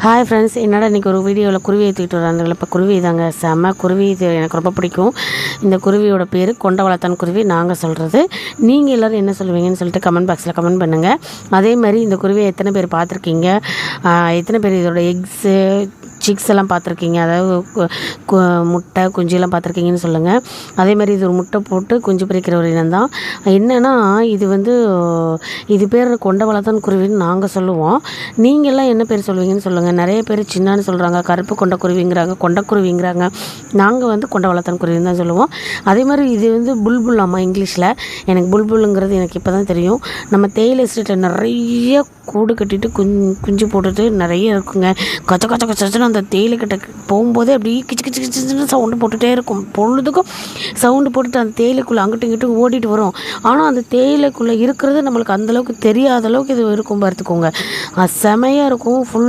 Hi friends, என்னடா இன்றைக்கி ஒரு வீடியோவில் குருவியை தூக்கிட்டு வராங்க. இப்போ குருவி தாங்க, செம்ம குருவி. இது எனக்கு ரொம்ப பிடிக்கும். இந்த குருவியோட பேர் கொண்டவளத்தான் குருவி. நாங்கள் சொல்கிறது, நீங்கள் எல்லோரும் என்ன சொல்லுவீங்கன்னு சொல்லிட்டு கமெண்ட் பாக்ஸில் கமெண்ட் பண்ணுங்கள். அதே மாதிரி இந்த குருவியை எத்தனை பேர் பார்த்துருக்கீங்க, எத்தனை பேர் இதோட எக்ஸு சிக்ஸ் எல்லாம் பார்த்துருக்கீங்க, அதாவது முட்டை குஞ்செல்லாம் பார்த்துருக்கீங்கன்னு சொல்லுங்கள். அதே மாதிரி இது ஒரு முட்டை போட்டு குஞ்சு பிரிக்கிற ஒரு இனம் தான். என்னென்னா இது பேர் கொண்டவளத்தான் குருவின்னு நாங்கள் சொல்லுவோம். நீங்கள்லாம் என்ன பேர் சொல்லுவீங்கன்னு சொல்லுங்கள். நிறைய பேர் சின்னான்னு சொல்கிறாங்க, கருப்பு கொண்ட குருவிங்கிறாங்க, கொண்டக்குருவிங்கிறாங்க. நாங்கள் கொண்டவளத்தான் குருவின்னு தான் சொல்லுவோம். அதே மாதிரி இது புல்புல் அம்மா இங்கிலீஷில். எனக்கு புல்புல்லுங்கிறது எனக்கு இப்போ தான் தெரியும். நம்ம தேயிலை எஸ்டேட்டில் நிறைய கூடு கட்டிட்டு குஞ்சு போட்டுட்டு நிறைய இருக்குங்க. கச்ச கச்ச கச்சன்னு அந்த தேயிலை கிட்ட போகும்போதே அப்படி கிச்சு கிச்சு கிச்சுன்னு சவுண்டு போட்டுகிட்டே இருக்கும். பொழுதுக்கும் சவுண்டு போட்டுட்டு அந்த தேயிலைக்குள்ளே அங்கிட்டும் இங்கிட்டும் ஓடிட்டு வரும். ஆனால் அந்த தேயிலைக்குள்ளே இருக்கிறது நம்மளுக்கு அந்தளவுக்கு தெரியாத அளவுக்கு இது இருக்கும். பார்த்துக்கோங்க, செமையாக இருக்கும். ஃபுல்